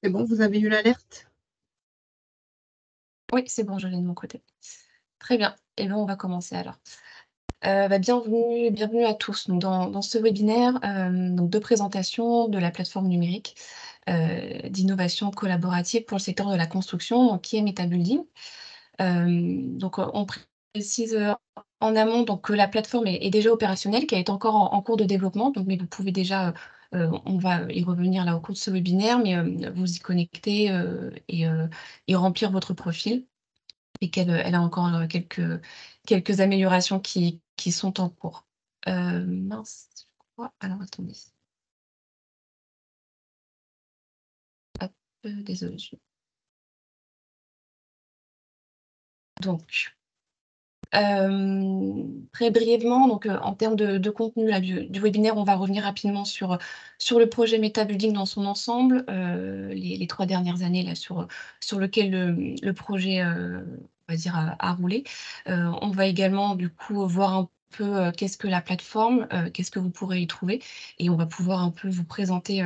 C'est bon, vous avez eu l'alerte? Oui, c'est bon, je l'ai de mon côté. Très bien. Et bien, on va commencer alors. Bienvenue à tous donc dans ce webinaire, donc de présentation de la plateforme numérique, d'innovation collaborative pour le secteur de la construction, donc qui est MetaBuilding. On précise, en amont donc que la plateforme est déjà opérationnelle, qu'elle est encore en cours de développement, donc mais vous pouvez déjà, on va y revenir là au cours de ce webinaire, mais vous y connecter, et remplir votre profil. Et elle a encore, quelques améliorations qui sont en cours. Mince, je crois alors attendez, hop, désolée, je donc, très brièvement, en termes de contenu là du webinaire, on va revenir rapidement sur le projet MetaBuilding dans son ensemble, les 3 dernières années là sur lequel le projet, on va dire a roulé. On va également du coup voir un peu, qu'est-ce que la plateforme, qu'est-ce que vous pourrez y trouver et on va pouvoir un peu vous présenter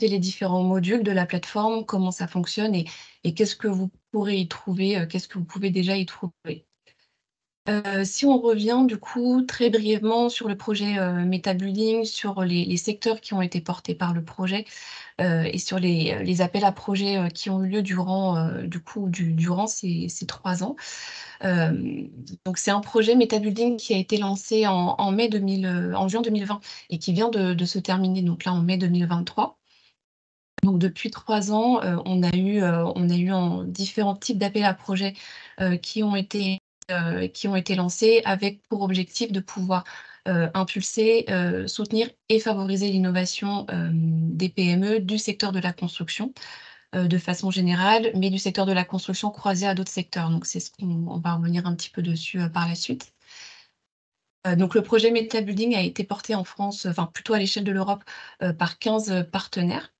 les différents modules de la plateforme, comment ça fonctionne et qu'est-ce que vous pourrez y trouver, qu'est-ce que vous pouvez déjà y trouver. Si on revient du coup très brièvement sur le projet, MetaBuilding, sur les secteurs qui ont été portés par le projet, et sur les appels à projets, qui ont eu lieu durant ces 3 ans. Hem, donc c'est un projet MetaBuilding qui a été lancé en juin 2020 et qui vient de se terminer donc là en mai 2023. Donc depuis 3 ans, on a eu en différents types d'appels à projets, qui ont été lancés avec pour objectif de pouvoir, impulser, soutenir et favoriser l'innovation, des PME du secteur de la construction, de façon générale, mais du secteur de la construction croisé à d'autres secteurs. Donc c'est ce qu'on on va revenir un petit peu dessus, par la suite. Donc le projet MetaBuilding a été porté en France, enfin plutôt à l'échelle de l'Europe, par 15 partenaires.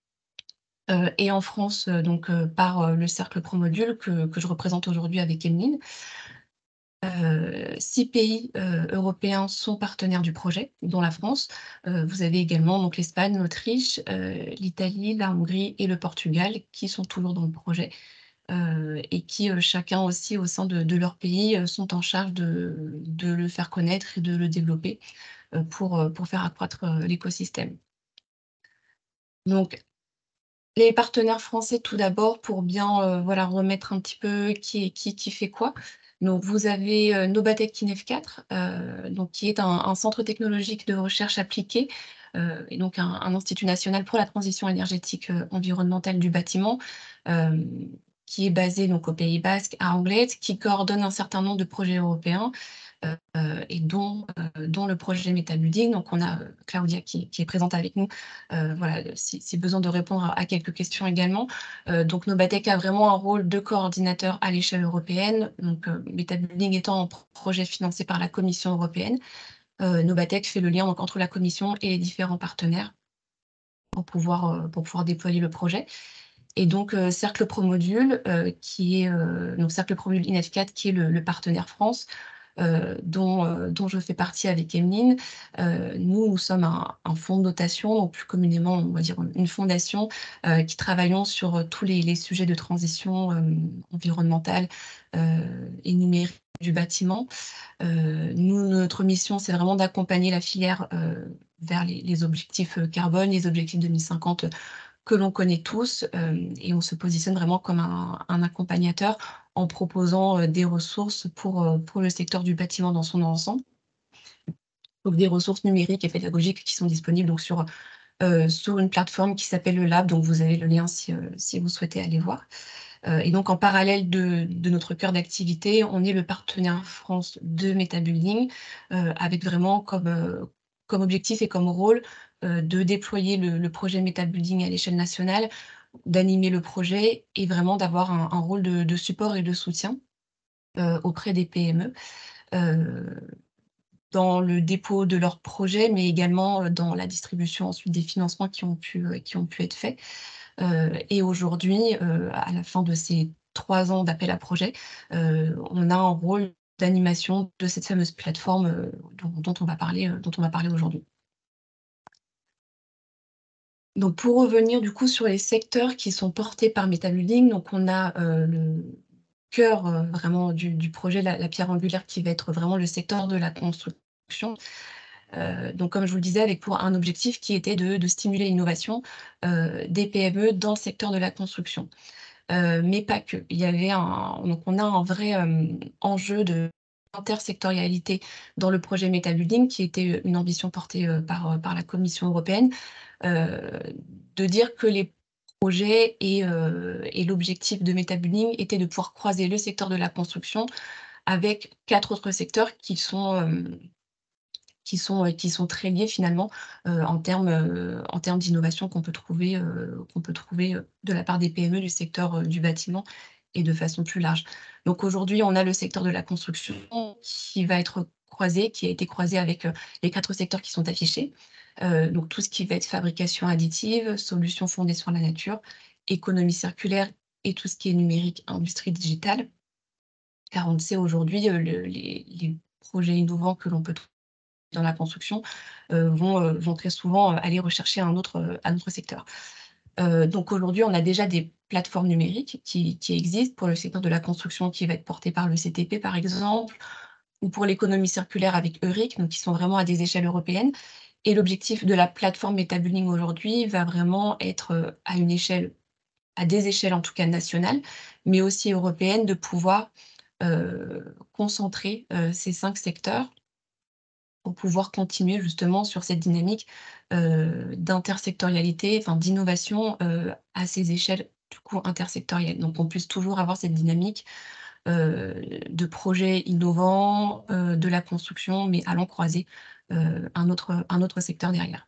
Et en France, par, le cercle Promodule que je représente aujourd'hui avec Emeline. 6 pays, européens sont partenaires du projet, dont la France. Vous avez également donc l'Espagne, l'Autriche, l'Italie, la Hongrie et le Portugal qui sont toujours dans le projet, et qui, chacun aussi au sein de leur pays, sont en charge de le faire connaître et de le développer, pour faire accroître, l'écosystème. Donc les partenaires français, tout d'abord, pour bien, voilà, remettre un petit peu qui est qui fait quoi. Donc vous avez, Nobatec Kinef 4, donc qui est un centre technologique de recherche appliquée, et donc un institut national pour la transition énergétique, environnementale du bâtiment, hem, qui est basé donc au Pays basque, à Anglet, qui coordonne un certain nombre de projets européens, et dont le projet MetaBuilding. Donc on a, Claudia qui est présente avec nous, voilà, si besoin de répondre à quelques questions également. Donc Nobatec a vraiment un rôle de coordinateur à l'échelle européenne, donc MetaBuilding étant un projet financé par la Commission européenne. Nobatec fait le lien donc entre la Commission et les différents partenaires pour pouvoir déployer le projet. Et donc Cercle Promodule, qui est, donc Cercle Promodule INEF4 qui est le partenaire France, dont je fais partie avec Emeline. Nous sommes un fonds de dotation, donc plus communément, on va dire une fondation, qui travaillons sur, tous les sujets de transition, environnementale, et numérique du bâtiment. Nous, notre mission, c'est vraiment d'accompagner la filière, vers les objectifs, carbone, les objectifs 2050, que l'on connaît tous, et on se positionne vraiment comme un accompagnateur en proposant, des ressources pour le secteur du bâtiment dans son ensemble. Donc des ressources numériques et pédagogiques qui sont disponibles donc sur une plateforme qui s'appelle le Lab, donc vous avez le lien si vous souhaitez aller voir. Et donc en parallèle de notre cœur d'activité, on est le partenaire France de MetaBuilding, avec vraiment comme objectif et comme rôle, de déployer le projet MetaBuilding à l'échelle nationale, d'animer le projet et vraiment d'avoir un rôle de support et de soutien, auprès des PME, heu, dans le dépôt de leurs projets, mais également, dans la distribution ensuite des financements qui ont pu être faits. Et aujourd'hui, à la fin de ces 3 ans d'appel à projet, on a un rôle d'animation de cette fameuse plateforme, dont on va parler aujourd'hui. Donc pour revenir du coup sur les secteurs qui sont portés par Metabuilding, donc on a, le cœur, vraiment du projet, la pierre angulaire qui va être vraiment le secteur de la construction. Donc comme je vous le disais, avec pour un objectif qui était de stimuler l'innovation, des PME dans le secteur de la construction. Mais pas que. Il y avait donc on a un vrai, enjeu d'intersectorialité dans le projet Metabuilding qui était, une ambition portée, par la Commission européenne, heu, de dire que les projets et l'objectif de Metabuilding était de pouvoir croiser le secteur de la construction avec 4 autres secteurs qui sont très liés finalement, en termes d'innovation qu'on peut trouver, de la part des PME du secteur, du bâtiment et de façon plus large. Donc aujourd'hui, on a le secteur de la construction qui va être croisé, qui a été croisé avec, les 4 secteurs qui sont affichés. Donc tout ce qui va être fabrication additive, solutions fondées sur la nature, économie circulaire et tout ce qui est numérique, industrie digitale. Car on le sait aujourd'hui, les projets innovants que l'on peut dans la construction, vont très souvent, aller rechercher un autre secteur. Donc aujourd'hui, on a déjà des plateformes numériques qui existent pour le secteur de la construction qui va être porté par le CTP, par exemple, ou pour l'économie circulaire avec EURIC, donc qui sont vraiment à des échelles européennes. Et l'objectif de la plateforme Metabuilding aujourd'hui va vraiment être, à des échelles en tout cas nationales, mais aussi européennes, de pouvoir, concentrer, ces 5 secteurs pour pouvoir continuer justement sur cette dynamique, d'intersectorialité, enfin d'innovation, à ces échelles du coup intersectorielles. Donc on puisse toujours avoir cette dynamique, de projets innovants, de la construction, mais allant croiser, un autre secteur derrière.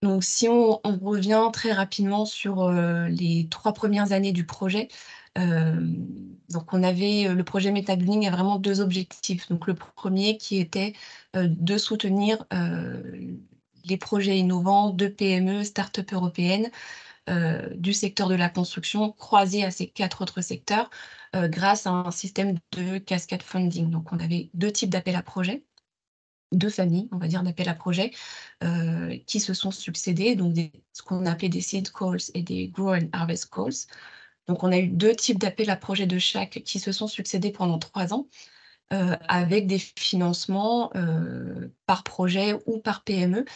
Donc si on revient très rapidement sur, les 3 premières années du projet, donc on avait, le projet MetaBuilding a vraiment 2 objectifs. Donc le premier qui était, de soutenir, les projets innovants de PME, start-up européennes, du secteur de la construction croisés à ces 4 autres secteurs, grâce à un système de cascade funding. Donc on avait 2 types d'appels à projets. 2 familles, on va dire, d'appels à projets, qui se sont succédés, donc ce qu'on appelait des seed calls et des grow and harvest calls. Donc on a eu 2 types d'appels à projets de chaque qui se sont succédés pendant 3 ans, avec des financements, par projet ou par PME,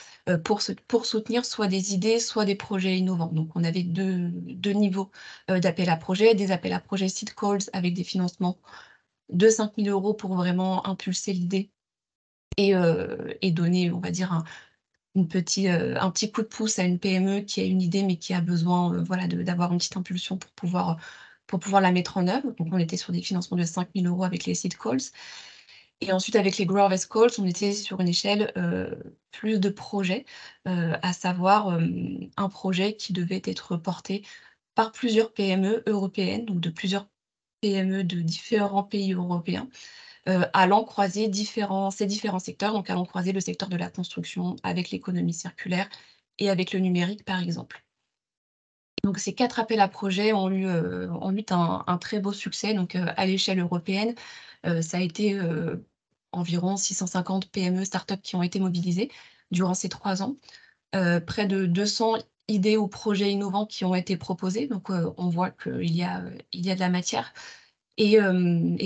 pour soutenir soit des idées, soit des projets innovants. Donc on avait deux niveaux, d'appels à projets, des appels à projets seed calls avec des financements de 5 000 € pour vraiment impulser l'idée et donner, on va dire, un petit coup de pouce à une PME qui a une idée, mais qui a besoin, voilà, d'avoir une petite impulsion pour pouvoir la mettre en œuvre. Donc on était sur des financements de 5 000 € avec les seed calls et ensuite avec les grow harvest calls, on était sur une échelle, plus de projets, à savoir, un projet qui devait être porté par plusieurs PME européennes, donc de plusieurs PME de différents pays européens, allant croiser ces différents secteurs, donc allant croiser le secteur de la construction avec l'économie circulaire et avec le numérique, par exemple. Donc ces 4 appels à projets ont eu un très beau succès, donc à l'échelle européenne, ça a été, environ 650 PME, start-up qui ont été mobilisées durant ces 3 ans. Près de 200 idées ou projets innovants qui ont été proposés, donc on voit il y a de la matière. Et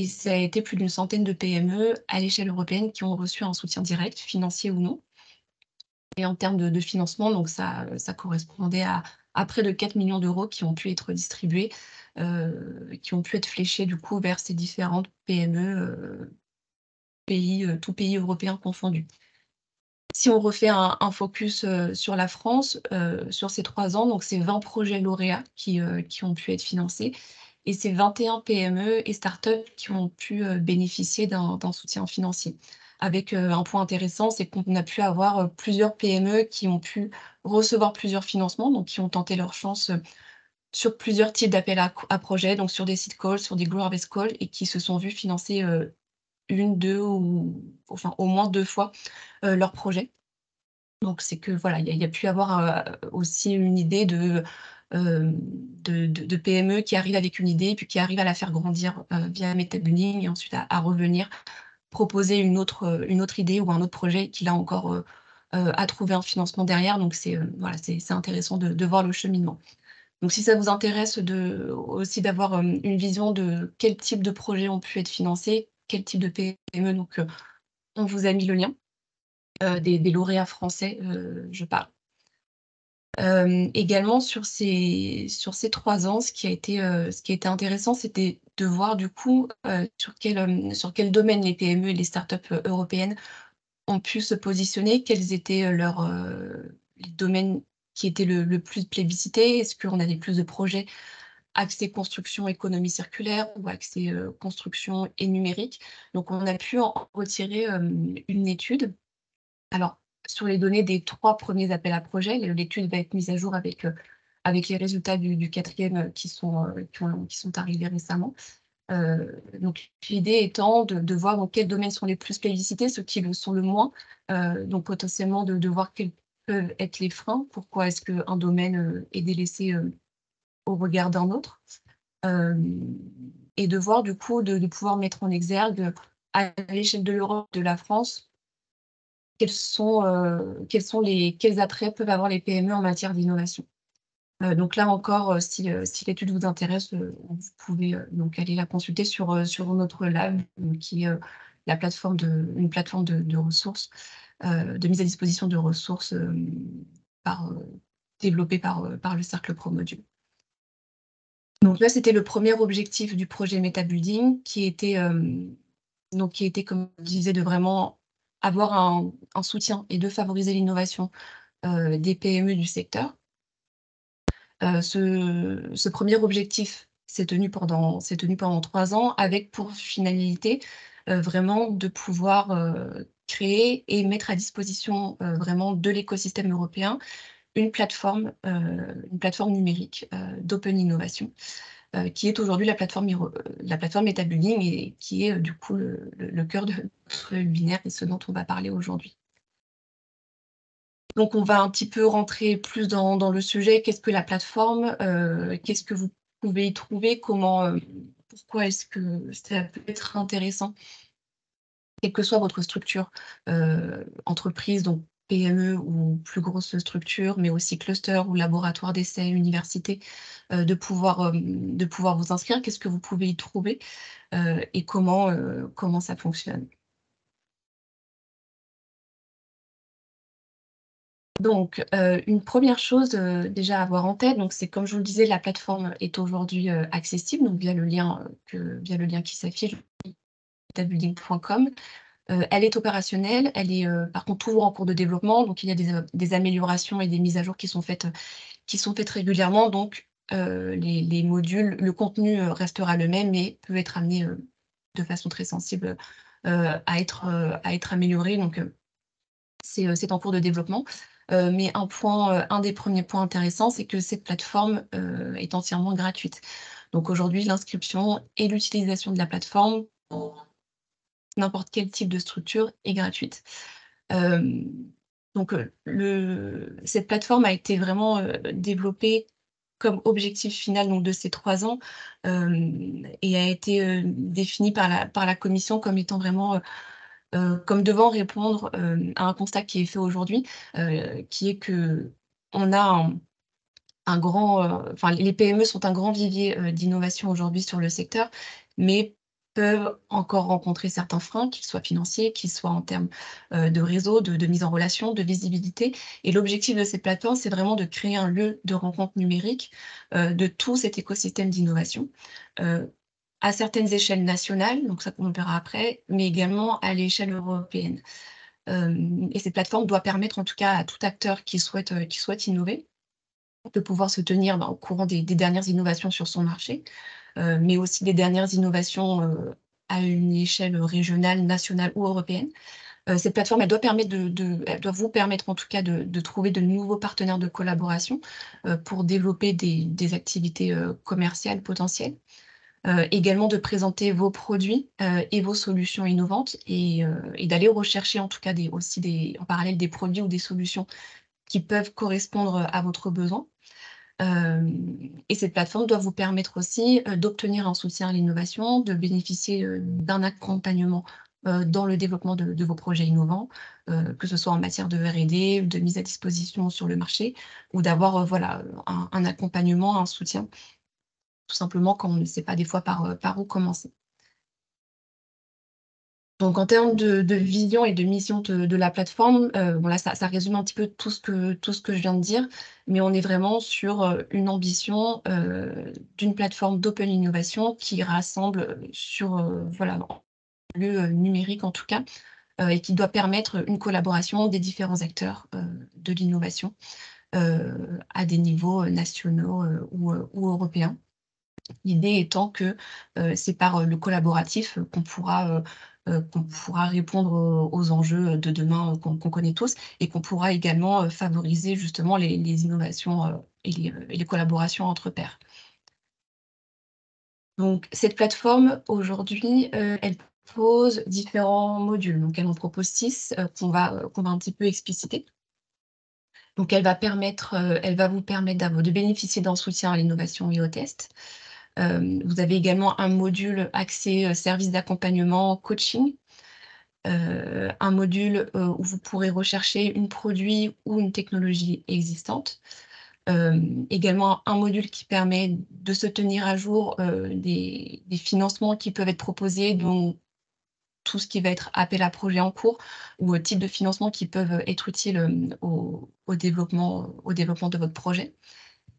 ça a été plus d'une centaine de PME à l'échelle européenne qui ont reçu un soutien direct, financier ou non. Et en termes de financement, donc ça correspondait à près de 4 millions d'euros qui ont pu être distribués, qui ont pu être fléchés du coup vers ces différentes PME, tous pays européens confondus. Si on refait un focus, sur la France, sur ces 3 ans, donc c'est 20 projets lauréats qui ont pu être financés et c'est 21 PME et start-up qui ont pu, bénéficier d'un soutien financier. Avec, un point intéressant, c'est qu'on a pu avoir, plusieurs PME qui ont pu recevoir plusieurs financements, donc qui ont tenté leur chance, sur plusieurs types d'appels à projets, donc sur des seed calls, sur des grow harvest calls et qui se sont vus financer, 1, 2 ou enfin au moins 2 fois, leur projet. Donc c'est que voilà, il y a pu avoir, aussi une idée de PME qui arrive avec une idée, puis qui arrive à la faire grandir, via Metabuilding et ensuite à revenir proposer une autre idée ou un autre projet qui là encore, à trouver un financement derrière. Donc voilà, c'est intéressant de voir le cheminement. Donc si ça vous intéresse aussi d'avoir, une vision de quel type de projet ont pu être financés, quel type de PME, donc on vous a mis le lien, des lauréats français, je parle. Également sur ces 3 ans, ce qui a été intéressant, c'était de voir du coup, sur quel domaine les PME et les startups, européennes ont pu se positionner. Quels étaient, les domaines qui étaient le plus plébiscités? Est-ce qu'on avait plus de projets axés construction, économie circulaire ou axés, construction et numérique? Donc on a pu en retirer, une étude. Alors, sur les données des 3 premiers appels à projets, l'étude va être mise à jour avec les résultats du 4e, qui sont arrivés récemment. Donc l'idée étant de voir dans quels domaines sont les plus plébiscités, ceux qui le sont le moins, donc potentiellement de voir quels peuvent être les freins. Pourquoi est-ce qu'un domaine, est délaissé, au regard d'un autre? Hem Et de voir du coup, de pouvoir mettre en exergue, à l'échelle de l'Europe, de la France, quels attraits peuvent avoir les PME en matière d'innovation? Donc là encore, si l'étude vous intéresse, vous pouvez, donc aller la consulter sur notre lab, qui est, une plateforme de ressources, de mise à disposition de ressources, par, développée par le Cercle ProModule. Donc là, c'était le premier objectif du projet MetaBuilding qui était, comme je disais, de vraiment avoir un soutien et de favoriser l'innovation, des PME du secteur. Ce 1er objectif s'est tenu pendant 3 ans avec pour finalité, vraiment de pouvoir, créer et mettre à disposition, vraiment de l'écosystème européen une plateforme numérique, d'open innovation, qui est aujourd'hui la plateforme MetaBuilding et qui est, du coup le cœur de notre webinaire et ce dont on va parler aujourd'hui. Donc on va un petit peu rentrer plus dans le sujet. Qu'est-ce que la plateforme? Qu'est-ce que vous pouvez y trouver? Pourquoi est-ce que ça peut être intéressant? Quelle que soit votre structure, entreprise, donc PME ou plus grosse structure, mais aussi cluster ou laboratoire d'essais, université, de pouvoir vous inscrire. Qu'est-ce que vous pouvez y trouver? Et comment ça fonctionne? Donc, une première chose, déjà à avoir en tête, donc c'est comme je vous le disais, la plateforme est aujourd'hui, accessible, donc via le lien qui s'affiche, metabuilding.com. Elle est opérationnelle, elle est, par contre toujours en cours de développement, donc il y a des améliorations et des mises à jour qui sont faites régulièrement. Donc, les modules, le contenu, restera le même, mais peut être amené, de façon très sensible, à être amélioré. Donc, c'est en cours de développement. Mais un des premiers points intéressants, c'est que cette plateforme, est entièrement gratuite. Donc aujourd'hui, l'inscription et l'utilisation de la plateforme pour n'importe quel type de structure est gratuite. Hem, donc, cette plateforme a été vraiment, développée comme objectif final donc de ces 3 ans, et a été, définie par la commission comme étant vraiment, comme devant répondre, à un constat qui est fait aujourd'hui, qui est qu'on a les PME sont un grand vivier, d'innovation aujourd'hui sur le secteur, mais peuvent encore rencontrer certains freins, qu'ils soient financiers, qu'ils soient en termes, de réseau, de mise en relation, de visibilité. Et l'objectif de cette plateforme, c'est vraiment de créer un lieu de rencontre numérique, de tout cet écosystème d'innovation, heu, à certaines échelles nationales, donc ça on le verra après, mais également à l'échelle européenne. Et cette plateforme doit permettre en tout cas à tout acteur qui souhaite innover, de pouvoir se tenir, au courant des dernières innovations sur son marché, mais aussi des dernières innovations, à une échelle régionale, nationale ou européenne. Cette plateforme, elle doit vous permettre en tout cas de trouver de nouveaux partenaires de collaboration, pour développer des activités, commerciales potentielles. Également de présenter vos produits, et vos solutions innovantes et d'aller rechercher en tout cas en parallèle des produits ou des solutions qui peuvent correspondre à votre besoin. Et cette plateforme doit vous permettre aussi, d'obtenir un soutien à l'innovation, de bénéficier, d'un accompagnement dans le développement de vos projets innovants, que ce soit en matière de R&D, de mise à disposition sur le marché ou d'avoir, voilà, un accompagnement, un soutien, tout simplement quand on ne sait pas des fois par où commencer. Donc en termes de vision et de mission de la plateforme, bon là ça résume un petit peu tout ce que je viens de dire, mais on est vraiment sur, une ambition, d'une plateforme d'open innovation qui rassemble, sur, voilà, en lieu, numérique en tout cas, et qui doit permettre une collaboration des différents acteurs, de l'innovation, à des niveaux, nationaux, ou européens. L'idée étant que, c'est par, le collaboratif, qu'on pourra répondre aux enjeux, de demain, qu'on connaît tous et qu'on pourra également, favoriser justement les innovations, et les collaborations entre pairs. Donc cette plateforme aujourd'hui, elle propose différents modules. Donc elle en propose 6, qu'on va un petit peu expliciter. Donc elle va vous permettre de bénéficier d'un soutien à l'innovation et au test. Vous avez également un module axé, service d'accompagnement, coaching, un module, où vous pourrez rechercher une produit ou une technologie existante. Également un module qui permet de se tenir à jour, des financements qui peuvent être proposés, dont tout ce qui va être appel à projet en cours ou, type de financement qui peuvent être utiles, au développement de votre projet.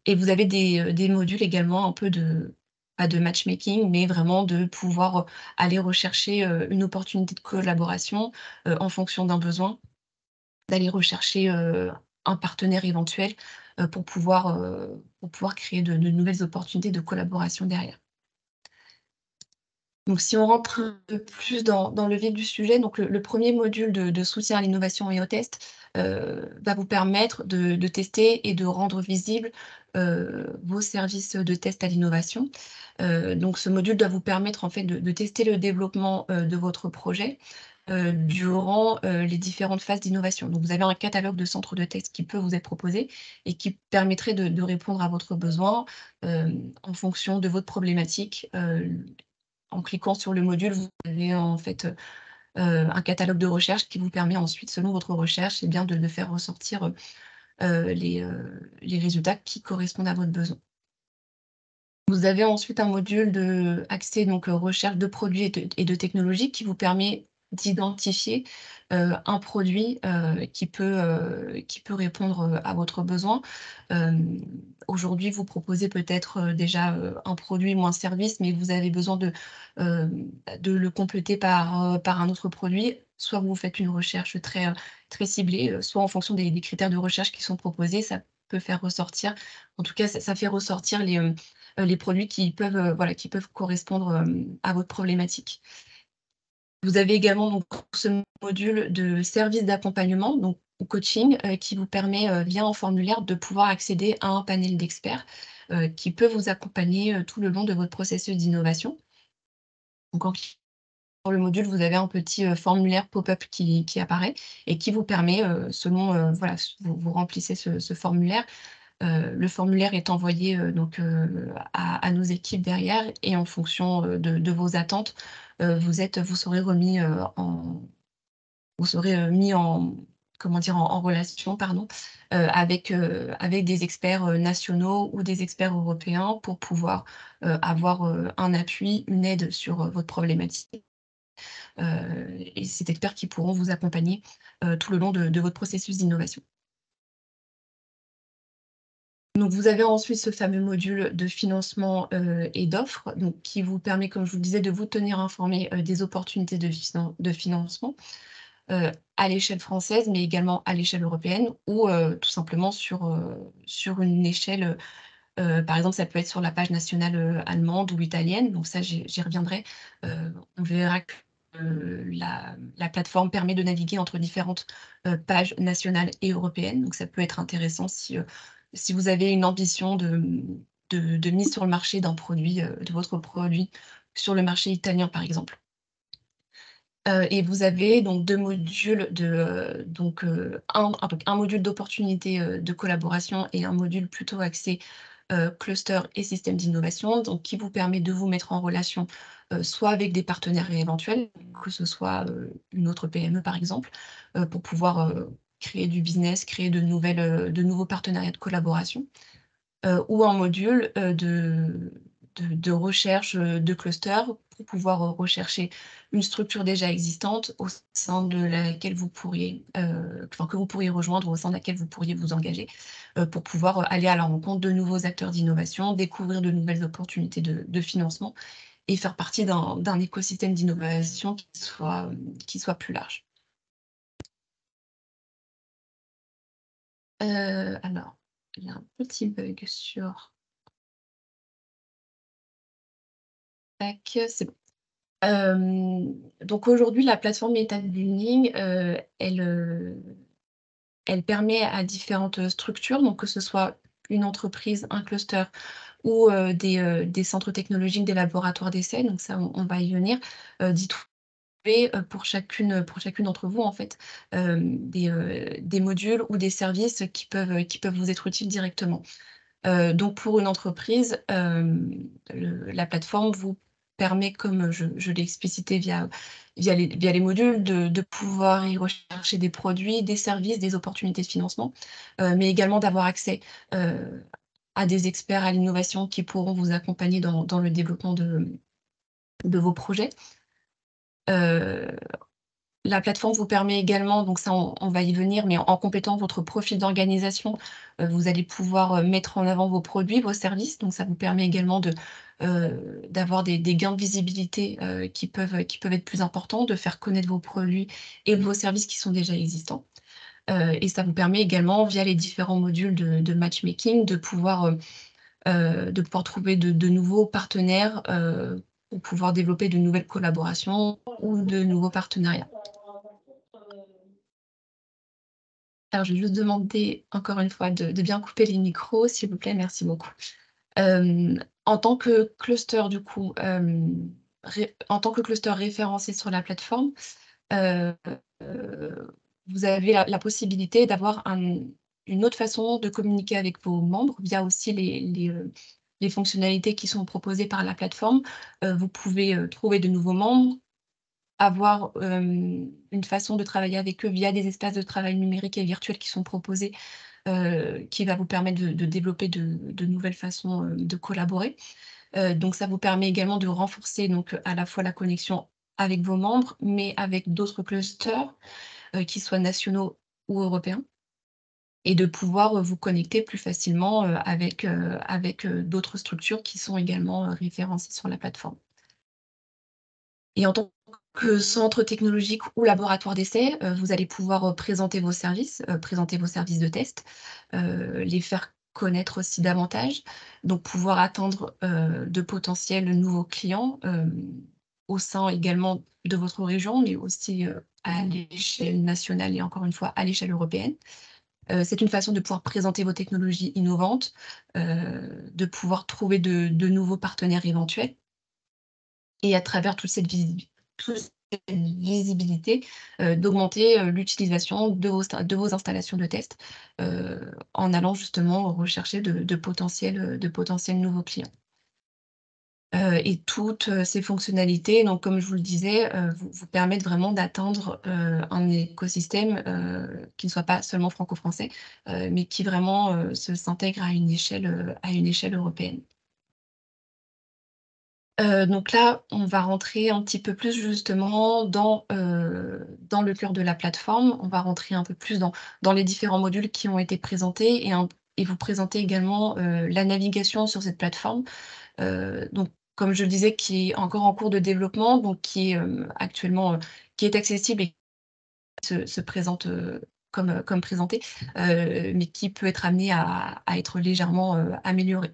Et vous avez des modules également un peu de pas de matchmaking, mais vraiment de pouvoir, aller rechercher, une opportunité de collaboration, en fonction d'un besoin, d'aller rechercher, un partenaire éventuel, pour pouvoir créer de nouvelles opportunités de collaboration derrière. Donc si on rentre un peu plus dans le vif du sujet, donc le 1er module de soutien à l'innovation et au test, va vous permettre de tester et de rendre visibles, vos services de test à l'innovation. Donc ce module doit vous permettre en fait de tester le développement, de votre projet, durant, les différentes phases d'innovation. Donc vous avez un catalogue de centres de test qui peut vous être proposé et qui permettrait de répondre à votre besoin, en fonction de votre problématique. En cliquant sur le module, vous avez en fait, un catalogue de recherche qui vous permet ensuite, selon votre recherche, eh bien de faire ressortir, les résultats qui correspondent à votre besoin. Vous avez ensuite un module axé donc, recherche de produits et de technologies qui vous permet d'identifier, un produit, qui peut répondre, à votre besoin. Hem, Aujourd'hui, vous proposez peut-être, déjà, un produit ou un service, mais vous avez besoin de le compléter par un autre produit. Soit vous faites une recherche très ciblée, soit en fonction des critères de recherche qui sont proposés, ça peut faire ressortir en tout cas, ça fait ressortir les produits qui peuvent, voilà, qui peuvent correspondre, à votre problématique. Vous avez également donc ce module de service d'accompagnement, donc ou coaching, qui vous permet, via un formulaire, de pouvoir accéder à un panel d'experts, qui peut vous accompagner, tout le long de votre processus d'innovation. Donc en cliquant sur le module, vous avez un petit, formulaire pop-up qui apparaît et qui vous permet, selon, voilà, vous remplissez ce formulaire. Le formulaire est envoyé, donc à nos équipes derrière et en fonction, de vos attentes, vous serez remis, vous serez, mis en comment dire? En relation, pardon, avec des experts, nationaux ou des experts européens pour pouvoir, avoir, un appui, une aide sur, votre problématique, et c'est des experts qui pourront vous accompagner, tout le long de votre processus d'innovation. Donc vous avez ensuite ce fameux module de financement, et d'offres, donc qui vous permet, comme je vous le disais, de vous tenir informé, des opportunités de financement, à l'échelle française, mais également à l'échelle européenne ou, tout simplement sur une échelle, par exemple, ça peut être sur la page nationale, allemande ou italienne, donc ça j'y reviendrai. On verra que, la plateforme permet de naviguer entre différentes, pages nationales et européennes, donc ça peut être intéressant si vous avez une ambition de mise sur le marché d'un produit, de votre produit sur le marché italien, par exemple. Et vous avez donc 2 modules un module d'opportunités, de collaboration et un module plutôt axé, cluster et système d'innovation, donc qui vous permet de vous mettre en relation, soit avec des partenaires éventuels, que ce soit, une autre PME par exemple, pour pouvoir, créer du business, créer de nouveaux partenariats de collaboration, ou en module, de recherche, de cluster pour pouvoir, rechercher une structure déjà existante au sein de laquelle vous pourriez, enfin que vous pourriez rejoindre, au sein de laquelle vous pourriez vous engager, pour pouvoir, aller à la rencontre de nouveaux acteurs d'innovation, découvrir de nouvelles opportunités de financement et faire partie d'un écosystème d'innovation qui soit plus large. Alors, il y a un petit bug sur tac, c'est bon. Donc aujourd'hui, la plateforme MetaBuilding, elle permet à différentes, structures, donc que ce soit une entreprise, un cluster ou, des centres technologiques, des laboratoires d'essais, donc ça on va y venir, d'y trouver, pour chacune d'entre vous en fait, des modules ou des services qui peuvent vous être utiles directement. Donc pour une entreprise, la plateforme vous permet, comme je l'ai explicité via les modules, de pouvoir y rechercher des produits, des services, des opportunités de financement, mais également d'avoir accès, heu, à des experts à l'innovation qui pourront vous accompagner dans le développement de vos projets. Heu La plateforme vous permet également, donc ça on va y venir, mais en complétant votre profil d'organisation, vous allez pouvoir, mettre en avant vos produits, vos services. Donc ça vous permet également d'avoir des gains de visibilité, qui peuvent être plus importants, de faire connaître vos produits et vos services qui sont déjà existants. Et ça vous permet également, via les différents modules de matchmaking, de pouvoir trouver de nouveaux partenaires, pour pouvoir développer de nouvelles collaborations ou de nouveaux partenariats. Alors, je vais juste demander encore une fois de bien couper les micros, s'il vous plaît, merci beaucoup. En tant que cluster du coup, en tant que cluster référencé sur la plateforme, heu vous avez la possibilité d'avoir une autre façon de communiquer avec vos membres via aussi les fonctionnalités qui sont proposées par la plateforme. Vous pouvez, trouver de nouveaux membres, avoir, une façon de travailler avec eux via des espaces de travail numériques et virtuels qui sont proposés, qui va vous permettre de développer de nouvelles façons, de collaborer. Donc ça vous permet également de renforcer donc, à la fois la connexion avec vos membres, mais avec d'autres clusters, qu'ils soient nationaux ou européens, et de pouvoir, vous connecter plus facilement, d'autres structures qui sont également, référencées sur la plateforme. Et en tant que centre technologique ou laboratoire d'essai, vous allez pouvoir, présenter vos services de test, les faire connaître aussi davantage, donc pouvoir atteindre, de potentiels nouveaux clients, au sein également de votre région, mais aussi, à l'échelle nationale et encore une fois à l'échelle européenne. C'est une façon de pouvoir présenter vos technologies innovantes, de pouvoir trouver de nouveaux partenaires éventuels, et à travers toute cette visibilité, d'augmenter, l'utilisation de vos installations de test, en allant justement rechercher de potentiels nouveaux clients. Et toutes, ces fonctionnalités, donc comme je vous le disais, vous permettent vraiment d'atteindre, un écosystème, qui ne soit pas seulement franco-français, mais qui vraiment, s'intègre à une échelle européenne. Donc là, on va rentrer un petit peu plus justement dans le cœur de la plateforme. On va rentrer un peu plus dans les différents modules qui ont été présentés, et vous présenter également, la navigation sur cette plateforme. Donc comme je le disais, qui est encore en cours de développement, donc qui est, actuellement, qui est accessible et se présente, comme présenté, mais qui peut être amené à être légèrement, amélioré.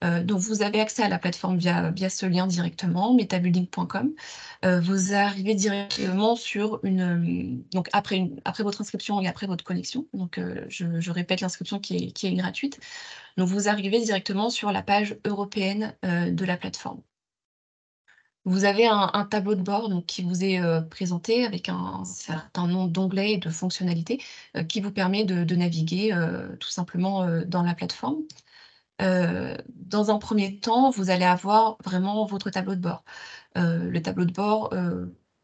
Donc vous avez accès à la plateforme via ce lien directement, metabuilding.com. Vous arrivez directement sur donc après votre inscription et après votre connexion, donc je répète l'inscription qui est gratuite. Donc vous arrivez directement sur la page européenne, de la plateforme. Vous avez un tableau de bord donc qui vous est, présenté avec un certain nombre d'onglets et de fonctionnalités, qui vous permet de naviguer, tout simplement, dans la plateforme. Dans un premier temps, vous allez avoir vraiment votre tableau de bord. Le tableau de bord,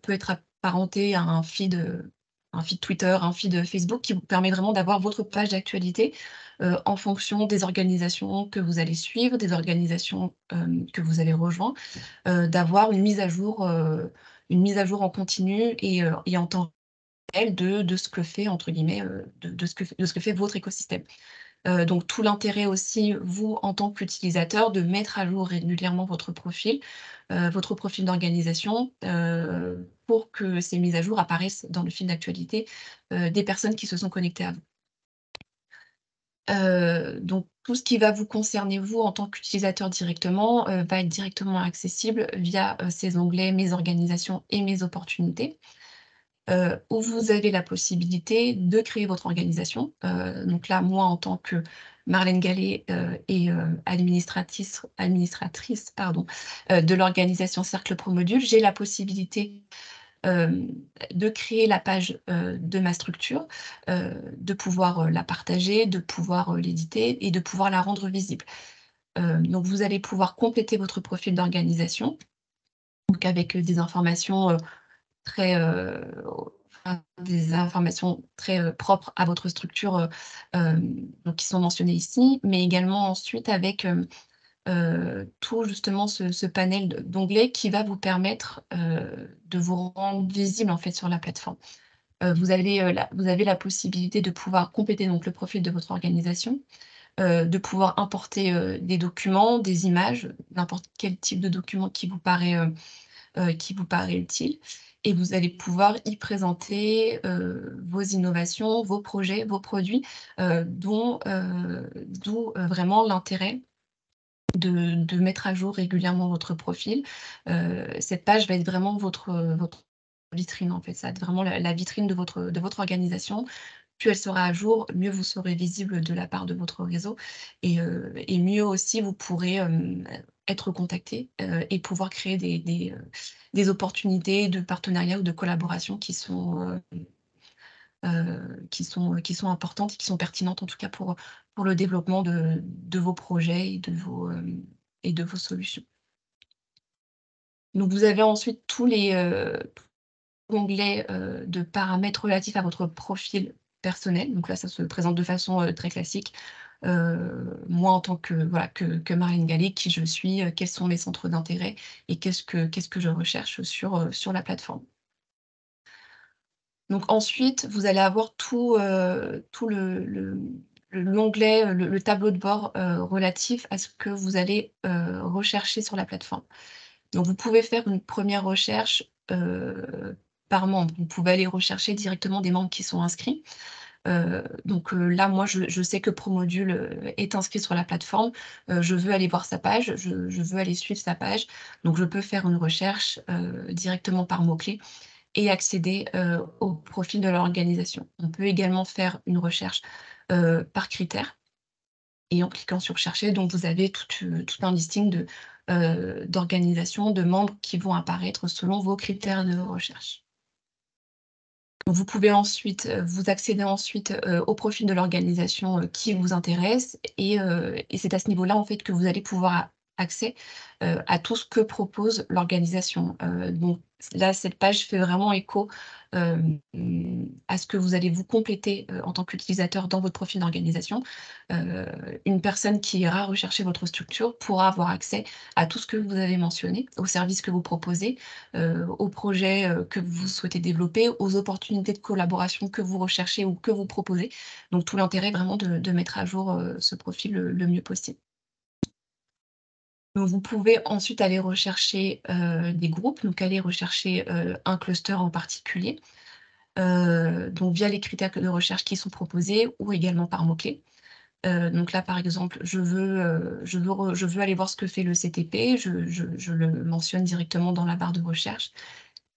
peut être apparenté à un feed Twitter, un feed Facebook qui vous permet vraiment d'avoir votre page d'actualité, en fonction des organisations que vous allez suivre, des organisations, que vous allez rejoindre, d'avoir une mise à jour en continu et en temps réel de ce que fait entre guillemets, de ce que fait votre écosystème. Donc tout l'intérêt aussi, vous, en tant qu'utilisateur, de mettre à jour régulièrement votre profil d'organisation, pour que ces mises à jour apparaissent dans le fil d'actualité, des personnes qui se sont connectées à vous. Donc tout ce qui va vous concerner vous en tant qu'utilisateur directement, va être directement accessible via, ces onglets «Mes organisations» et «Mes opportunités». Où vous avez la possibilité de créer votre organisation. Donc là, moi, en tant que Marlène Gallet, administratrice, pardon, de l'organisation Cercle Promodule, j'ai la possibilité, hem, de créer la page, de ma structure, de pouvoir, la partager, de pouvoir, l'éditer et de pouvoir la rendre visible. Donc vous allez pouvoir compléter votre profil d'organisation, donc avec, des informations, très, enfin, des informations très, propres à votre structure, donc qui sont mentionnées ici, mais également ensuite avec, tout justement ce panel d'onglets qui va vous permettre, de vous rendre visible en fait sur la plateforme. Vous avez la possibilité de pouvoir compléter donc le profil de votre organisation, de pouvoir importer, des documents, des images, n'importe quel type de document qui vous paraît utile et vous allez pouvoir y présenter, vos innovations, vos projets, vos produits, d'où, vraiment l'intérêt de mettre à jour régulièrement votre profil. Cette page va être vraiment votre vitrine, en fait. Ça va être vraiment la vitrine de votre organisation. Plus elle sera à jour, mieux vous serez visible de la part de votre réseau et mieux aussi vous pourrez, être contacté, et pouvoir créer des opportunités de partenariat ou de collaboration qui sont importantes et qui sont pertinentes en tout cas pour le développement de vos projets et de vos solutions. Donc vous avez ensuite tout l'onglet, de paramètres relatifs à votre profil personnel. Donc là, ça se présente de façon, très classique. Moi en tant que voilà, que Marlène Gallet, qui je suis, quels sont mes centres d'intérêt et qu'est-ce que je recherche sur la plateforme. Donc ensuite, vous allez avoir tout l'onglet, le tableau de bord, relatif à ce que vous allez, rechercher sur la plateforme. Donc vous pouvez faire une première recherche, par membre. Vous pouvez aller rechercher directement des membres qui sont inscrits. Là, moi, je sais que Promodule, est inscrit sur la plateforme. Je veux aller voir sa page, je veux aller suivre sa page. Donc je peux faire une recherche, directement par mots-clés et accéder, au profil de l'organisation. On peut également faire une recherche, par critères et en cliquant sur «Chercher», donc vous avez tout un listing d'organisations, de membres qui vont apparaître selon vos critères de recherche. Vous pouvez ensuite, vous accédez ensuite, au profil de l'organisation, qui vous intéresse et c'est à ce niveau-là, en fait, que vous allez pouvoir accès, à tout ce que propose l'organisation. Donc là, cette page fait vraiment écho, à ce que vous allez vous compléter, en tant qu'utilisateur dans votre profil d'organisation. Heu, une personne qui ira rechercher votre structure pourra avoir accès à tout ce que vous avez mentionné, aux services que vous proposez, aux projets, que vous souhaitez développer, aux opportunités de collaboration que vous recherchez ou que vous proposez. Donc tout l'intérêt vraiment de mettre à jour, ce profil le mieux possible. Donc vous pouvez ensuite aller rechercher, des groupes, donc aller rechercher, un cluster en particulier, donc via les critères de recherche qui sont proposés ou également par mots-clés. Donc là, par exemple, je veux aller voir ce que fait le CTP, je le mentionne directement dans la barre de recherche.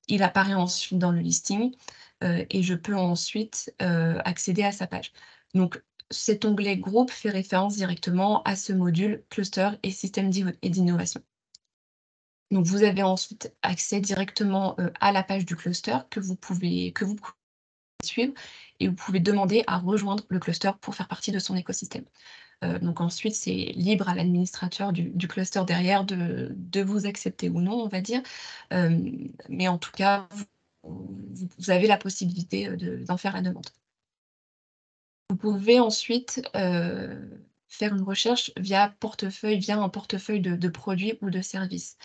Il apparaît ensuite dans le listing, et je peux ensuite, accéder à sa page. Donc cet onglet groupe fait référence directement à ce module cluster et système d'innovation. Donc vous avez ensuite accès directement, à la page du cluster que vous pouvez suivre et vous pouvez demander à rejoindre le cluster pour faire partie de son écosystème. Donc ensuite, c'est libre à l'administrateur du cluster derrière de vous accepter ou non, on va dire. Mais en tout cas, vous avez la possibilité, d'en faire la demande. Vous pouvez ensuite, faire une recherche via un portefeuille de produits ou de services.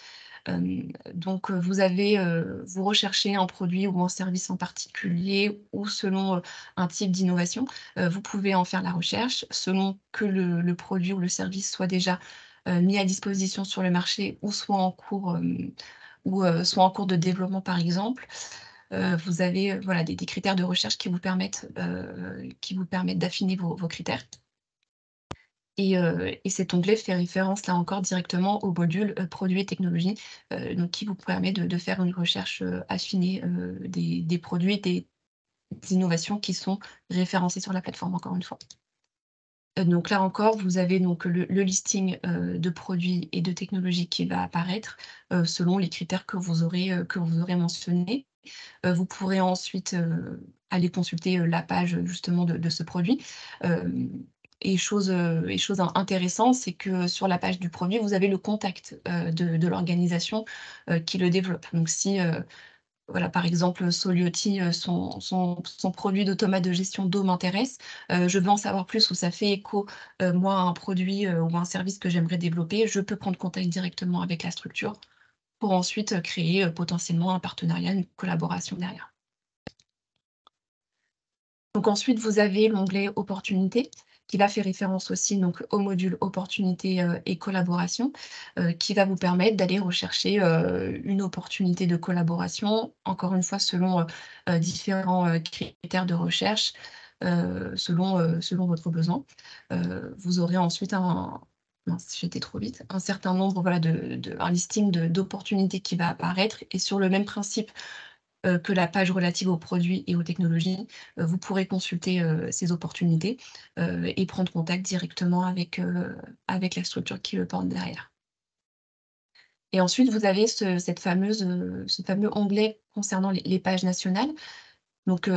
Donc, vous recherchez un produit ou un service en particulier ou selon, un type d'innovation. Vous pouvez en faire la recherche selon que le produit ou le service soit déjà, mis à disposition sur le marché ou soit en cours de développement, par exemple. Vous avez, voilà, des critères de recherche qui vous permettent d'affiner vos critères. Et cet onglet fait référence, là encore, directement au module, produits et technologies, donc qui vous permet de faire une recherche, affinée, des produits et des innovations qui sont référencées sur la plateforme, encore une fois. Donc là encore, vous avez donc le listing, de produits et de technologies qui va apparaître, selon les critères que vous aurez mentionnés. Vous pourrez ensuite, aller consulter, la page, justement de ce produit. Hem et chose intéressante, c'est que sur la page du produit, vous avez le contact, de l'organisation, qui le développe. Donc si, voilà, par exemple, Solioti, son produit d'automate de gestion d'eau m'intéresse, je veux en savoir plus ou ça fait écho, moi, à un produit, ou un service que j'aimerais développer, je peux prendre contact directement avec la structure pour ensuite, créer, potentiellement un partenariat, une collaboration derrière. Donc ensuite, vous avez l'onglet opportunités qui va faire référence aussi donc au module opportunités, et collaboration, qui va vous permettre d'aller rechercher, une opportunité de collaboration, encore une fois selon, différents, critères de recherche, selon votre besoin. Vous aurez ensuite un mince, j'étais trop vite, un certain nombre, voilà, un listing d'opportunités qui va apparaître et sur le même principe que la page relative aux produits et aux technologies, vous pourrez consulter, ces opportunités, et prendre contact directement avec la structure qui le porte derrière. Et ensuite, vous avez ce fameux onglet concernant les pages nationales. Donc,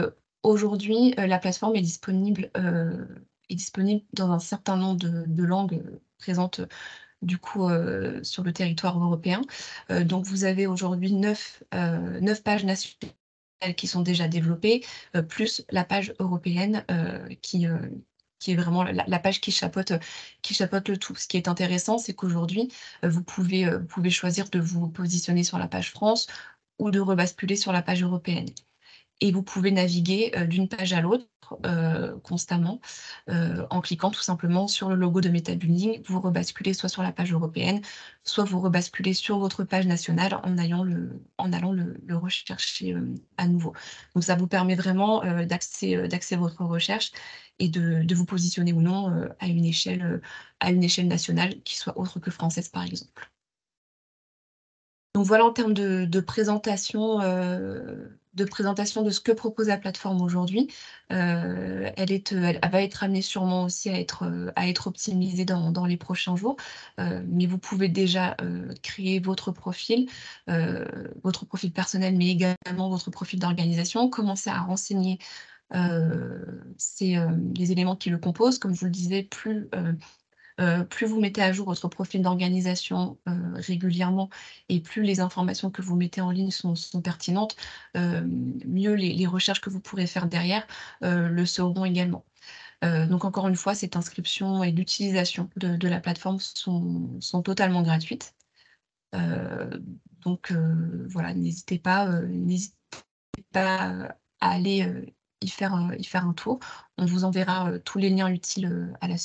aujourd'hui, la plateforme est disponible dans un certain nombre de langues, présentes, du coup, sur le territoire européen. Donc vous avez aujourd'hui 9 pages nationales qui sont déjà développées, plus la page européenne, qui est vraiment la page qui chapeaute le tout. Ce qui est intéressant, c'est qu'aujourd'hui, vous pouvez choisir de vous positionner sur la page France ou de rebasculer sur la page européenne. Et vous pouvez naviguer, d'une page à l'autre, constamment, en cliquant tout simplement sur le logo de MetaBuilding. Vous rebasculez soit sur la page européenne, soit vous rebasculez sur votre page nationale en allant le rechercher, à nouveau. Donc ça vous permet vraiment, d'axer votre recherche et de vous positionner ou non, à une échelle nationale qui soit autre que française, par exemple. Donc voilà en termes de présentation de ce que propose la plateforme aujourd'hui. Elle va être amenée sûrement aussi à être optimisée dans les prochains jours. Mais vous pouvez déjà, créer votre profil personnel, mais également votre profil d'organisation. Commencer à renseigner, les éléments qui le composent. Comme je vous le disais, plus vous mettez à jour votre profil d'organisation, régulièrement et plus les informations que vous mettez en ligne sont pertinentes, mieux les recherches que vous pourrez faire derrière, le seront également. Donc encore une fois, cette inscription et l'utilisation de la plateforme sont totalement gratuites. Heu, donc voilà, n'hésitez pas, à aller, y faire un tour. On vous enverra, tous les liens utiles, à la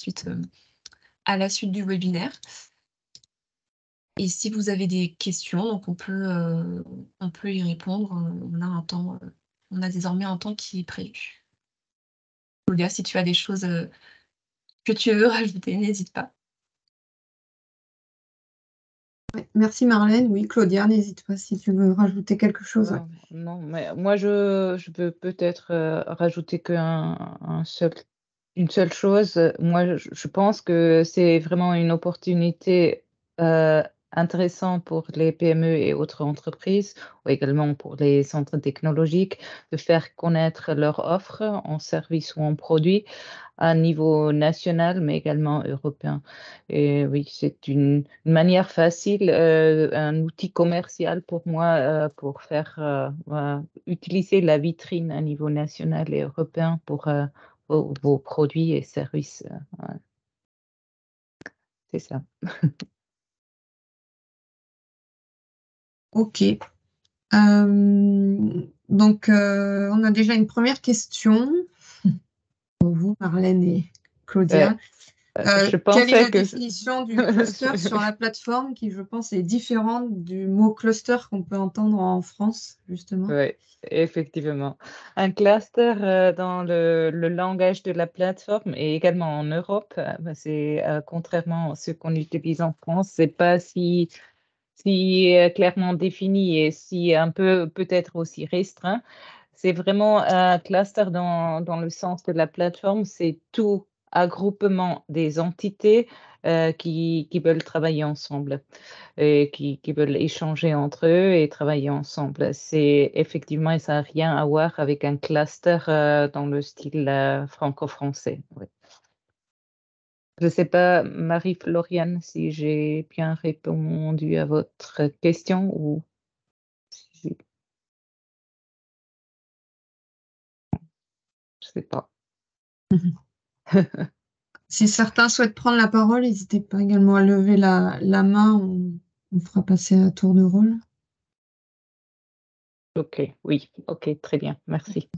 suite du webinaire. Et si vous avez des questions, donc on peut y répondre, on a désormais un temps qui est prévu. Julia, si tu as des choses, que tu veux rajouter, n'hésite pas. Ouais, merci Marlène. Oui, Claudia, n'hésite pas si tu veux rajouter quelque chose. Ouais. Non, mais moi je peux peut-être, rajouter une seule chose. Moi je pense que c'est vraiment une opportunité, intéressant pour les PME et autres entreprises, ou également pour les centres technologiques, de faire connaître leur offre en service ou en produit à niveau national, mais également européen. Et oui, c'est une manière facile, un outil commercial pour moi, pour faire utiliser la vitrine à niveau national et européen pour vos produits et services. Ouais, c'est ça. Ok. Donc, on a déjà une première question pour vous, Marlène et Claudia. Je Quelle est pensais la que... définition du cluster sur la plateforme qui, je pense, est différente du mot cluster qu'on peut entendre en France, justement? Oui, effectivement. Un cluster dans le langage de la plateforme et également en Europe, c'est contrairement à ce qu'on utilise en France, c'est pas si clairement défini et si un peu peut-être aussi restreint. C'est vraiment un cluster dans le sens de la plateforme, c'est tout groupement des entités qui veulent travailler ensemble et qui veulent échanger entre eux et travailler ensemble. C'est effectivement, et ça n'a rien à voir avec un cluster dans le style franco-français. Oui. Je ne sais pas, Marie-Floriane, si j'ai bien répondu à votre question ou si... Je ne sais pas. Si certains souhaitent prendre la parole, n'hésitez pas également à lever la main. On fera passer à tour de rôle. Ok, oui, ok, très bien, merci.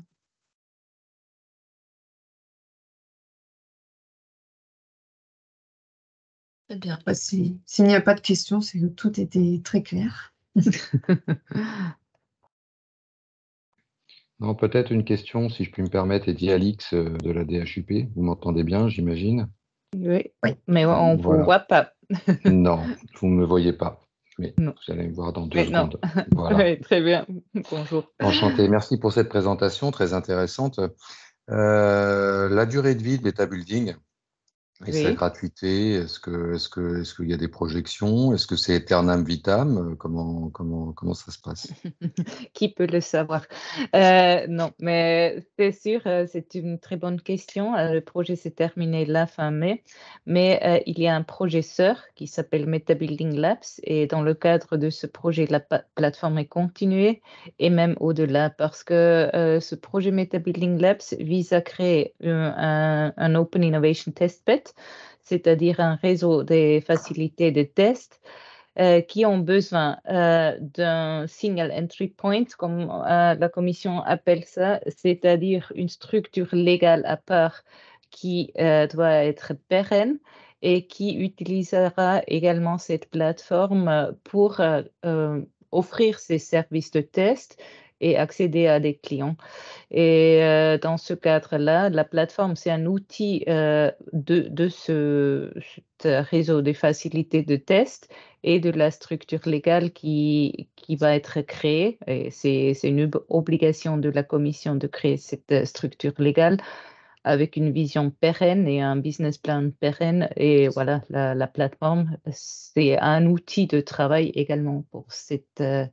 Très bien. Bah, s'il n'y a pas de questions, c'est que tout était très clair. Non, peut-être une question, si je puis me permettre, Eddie Alix de la DHUP. Vous m'entendez bien, j'imagine? Oui, Oui. mais on ne vous Voilà. voit pas. Non, vous ne me voyez pas, mais Non, vous allez me voir dans 2 mais non. secondes. Voilà. Oui, très bien. Bonjour. Enchanté. Merci pour cette présentation très intéressante. La durée de vie de l'État Building et sa Oui. gratuité, est-ce qu'il y a des projections? Est-ce que c'est aeternam vitam? Comment ça se passe? Qui peut le savoir? Non, mais c'est sûr, c'est une très bonne question. Le projet s'est terminé la fin mai, mais il y a un projet sœur qui s'appelle Meta Building Labs et dans le cadre de ce projet, la plateforme est continuée et même au-delà parce que ce projet Meta Building Labs vise à créer un Open Innovation Testbed, c'est-à-dire un réseau des facilités de test qui ont besoin d'un single entry point, comme la Commission appelle ça, c'est-à-dire une structure légale à part qui doit être pérenne et qui utilisera également cette plateforme pour offrir ses services de test et accéder à des clients. Et dans ce cadre-là, la plateforme, c'est un outil de ce réseau des facilités de test et de la structure légale qui va être créée. Et c'est une obligation de la Commission de créer cette structure légale avec une vision pérenne et un business plan pérenne. Et voilà, la plateforme, c'est un outil de travail également pour ce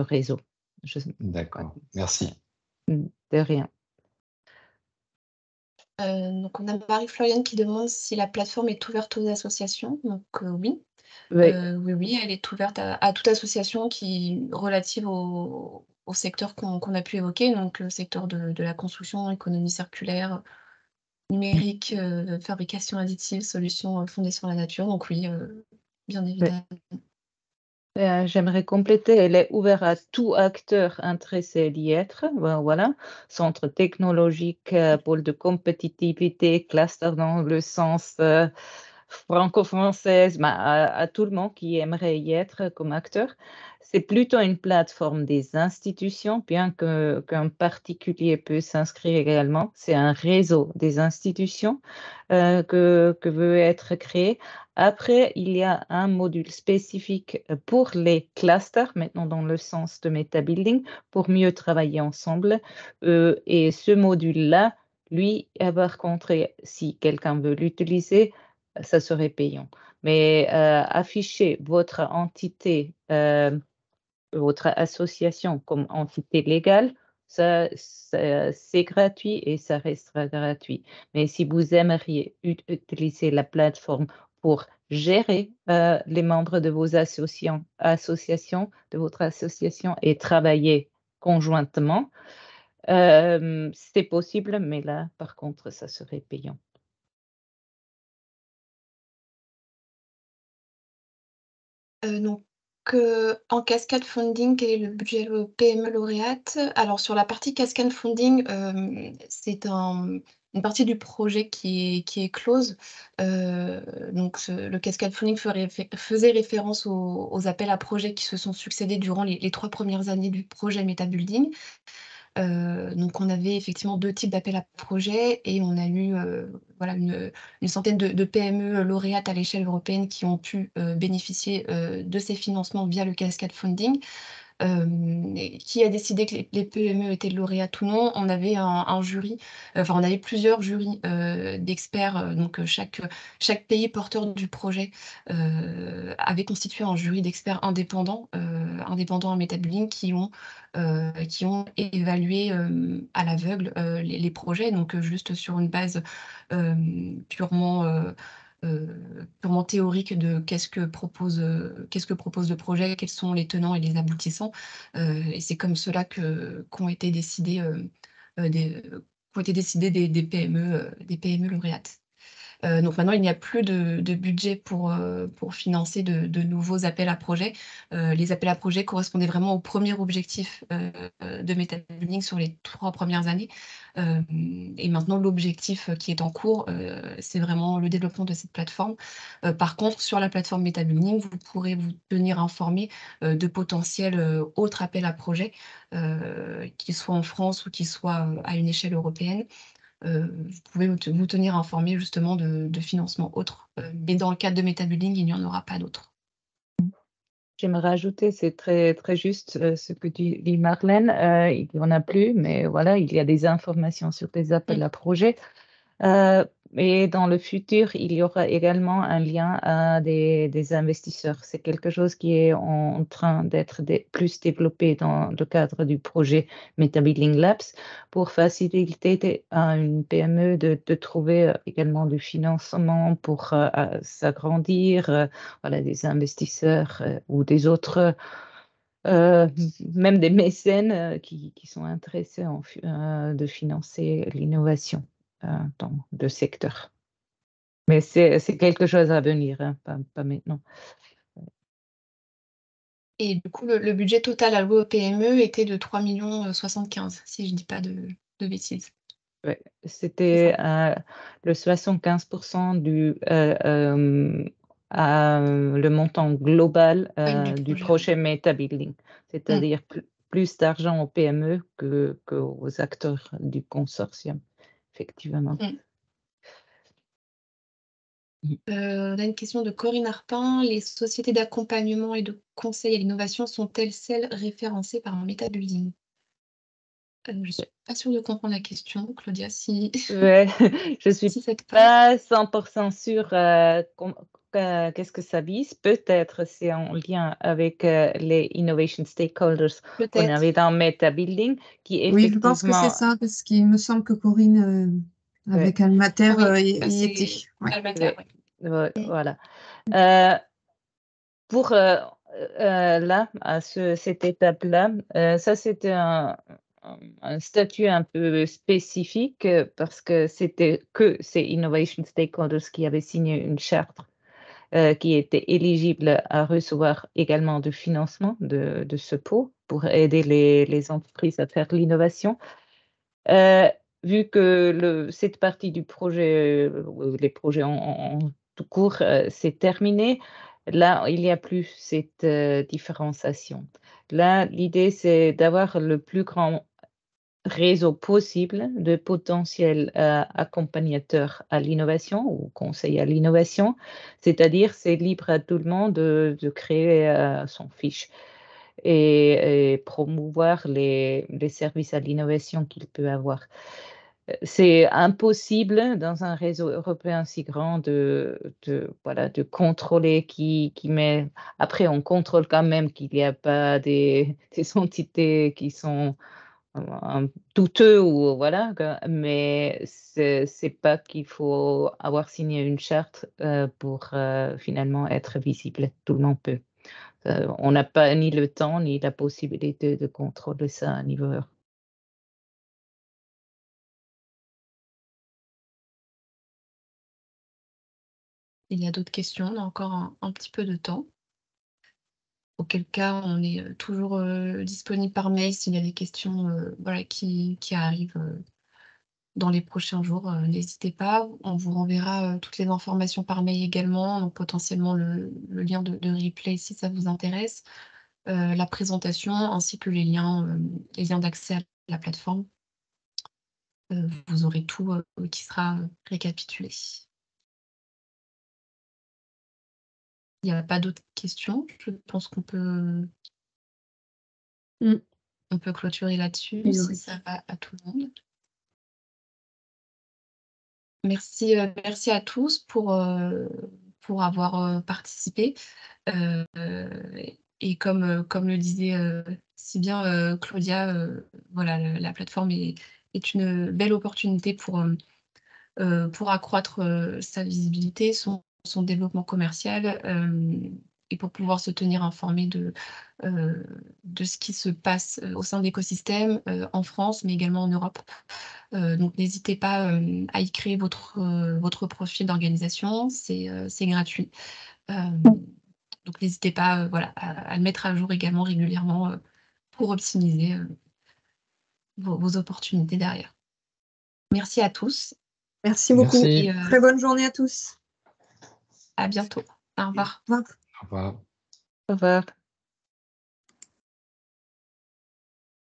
réseau. D'accord, merci. De rien. Donc on a Marie-Floriane qui demande si la plateforme est ouverte aux associations. Donc oui. Oui. Oui, elle est ouverte à toute association relative au secteur qu'on a pu évoquer, donc le secteur de la construction, économie circulaire, numérique, fabrication additive, solutions fondées sur la nature. Donc oui, bien Oui. évidemment. J'aimerais compléter, elle est ouverte à tout acteur intéressé d'y être. Voilà, centre technologique, pôle de compétitivité, cluster dans le sens franco-française, à tout le monde qui aimerait y être comme acteur. C'est plutôt une plateforme des institutions, bien qu'un particulier peut s'inscrire également. C'est un réseau des institutions que veut être créé. Après, il y a un module spécifique pour les clusters, maintenant dans le sens de MetaBuilding, pour mieux travailler ensemble. Et ce module-là, lui, par contre, si quelqu'un veut l'utiliser, ça serait payant. mais afficher votre entité, votre association comme entité légale, c'est gratuit et ça restera gratuit. Mais si vous aimeriez utiliser la plateforme pour gérer les membres de vos de votre association et travailler conjointement, c'est possible, mais là, par contre, ça serait payant. Donc, en cascade funding, quel est le budget PME lauréate? Alors, sur la partie cascade funding, c'est une partie du projet qui est close. Donc, le cascade funding faisait référence aux appels à projets qui se sont succédés durant les 3 premières années du projet MetaBuilding. Donc on avait effectivement 2 types d'appels à projets et on a eu, voilà une centaine de PME lauréates à l'échelle européenne qui ont pu, bénéficier, de ces financements via le cascade funding. Et qui a décidé que les PME étaient lauréates ou non? On avait un jury, enfin on avait plusieurs jurys, d'experts, donc chaque pays porteur du projet, avait constitué un jury d'experts indépendants, indépendants en MetaBuilding qui ont évalué, à l'aveugle, les projets, donc juste sur une base, purement théorique de qu'est-ce que propose le projet, quels sont les tenants et les aboutissants. Et c'est comme cela qu'ont été décidés, des PME lauréates. Donc maintenant, il n'y a plus de budget pour financer de nouveaux appels à projets. Les appels à projets correspondaient vraiment au premier objectif de MetaBuilding sur les 3 premières années. Et maintenant, l'objectif qui est en cours, c'est vraiment le développement de cette plateforme. Par contre, sur la plateforme MetaBuilding, vous pourrez vous tenir informé de potentiels autres appels à projets, qu'ils soient en France ou qu'ils soient à une échelle européenne. Vous pouvez vous tenir informé justement de financements autres. Mais dans le cadre de MetaBuilding, il n'y en aura pas d'autres. J'aimerais rajouter, c'est très, très juste ce que dit Marlène. Il n'y en a plus, mais voilà, il y a des informations sur les appels à projets. Et dans le futur, il y aura également un lien à des investisseurs. C'est quelque chose qui est en train d'être plus développé dans le cadre du projet MetaBuilding Labs pour faciliter à une PME de trouver également du financement pour s'agrandir, voilà, des investisseurs ou des autres. Même des mécènes qui sont intéressés de financer l'innovation dans le secteur. Mais c'est quelque chose à venir, hein, pas maintenant. Et du coup, le budget total alloué aux PME était de 3,75 millions, si je ne dis pas de bêtises. Ouais, c'était le 75% le montant global du projet MetaBuilding, c'est-à-dire plus d'argent aux PME qu'aux acteurs du consortium, effectivement. On a une question de Corinne Arpin. Les sociétés d'accompagnement et de conseil à l'innovation sont-elles celles référencées par un MetaBuilding? Je ne suis pas sûre de comprendre la question, Claudia, si... Ouais, je ne suis si ça te pas parle. 100% sûre qu'est-ce que ça vise. Peut-être c'est en lien avec les Innovation Stakeholders qu'on Peut-être. avait dans MetaBuilding, qui Oui, effectivement... je pense que c'est ça, parce qu'il me semble que Corinne, avec Almater, y était. Ouais. Almater, ouais. Voilà. Pour là, à cette étape-là, ça c'était un statut un peu spécifique parce que c'était que ces Innovation Stakeholders qui avaient signé une charte qui était éligible à recevoir également du financement de ce pot pour aider les entreprises à faire l'innovation. Vu que cette partie du projet, les projets en tout court, c'est terminé, là, il n'y a plus cette différenciation. Là, l'idée, c'est d'avoir le plus grand réseau possible de potentiels accompagnateurs à l'innovation ou conseils à l'innovation, c'est-à-dire c'est libre à tout le monde de créer son fiche et promouvoir les services à l'innovation qu'il peut avoir. c'est impossible dans un réseau européen si grand voilà, de contrôler qui met. Après, on contrôle quand même qu'il n'y a pas des entités qui sont douteux ou voilà, mais c'est pas qu'il faut avoir signé une charte pour finalement être visible. Tout le monde peut. On n'a pas ni le temps ni la possibilité de contrôler ça à niveau européen. Il y a d'autres questions, on a encore un petit peu de temps. Auquel cas, on est toujours disponible par mail s'il y a des questions voilà, qui arrivent dans les prochains jours. N'hésitez pas, on vous renverra toutes les informations par mail également, donc potentiellement le lien de replay si ça vous intéresse, la présentation ainsi que les liens d'accès à la plateforme. Vous aurez tout qui sera récapitulé. Il n'y a pas d'autres questions. Je pense qu'on peut, on peut clôturer là-dessus si ça va à tout le monde. Merci, merci à tous pour avoir participé. Et comme le disait si bien Claudia, voilà, la plateforme est une belle opportunité pour accroître sa visibilité, son développement commercial et pour pouvoir se tenir informé de ce qui se passe au sein de l'écosystème en France, mais également en Europe. Donc n'hésitez pas à y créer votre profil d'organisation, c'est gratuit. Donc n'hésitez pas voilà, à le mettre à jour également régulièrement pour optimiser vos opportunités derrière. Merci à tous. Merci beaucoup. Merci. Et, très bonne journée à tous. À bientôt. Au revoir. Au revoir. Au revoir. Au revoir.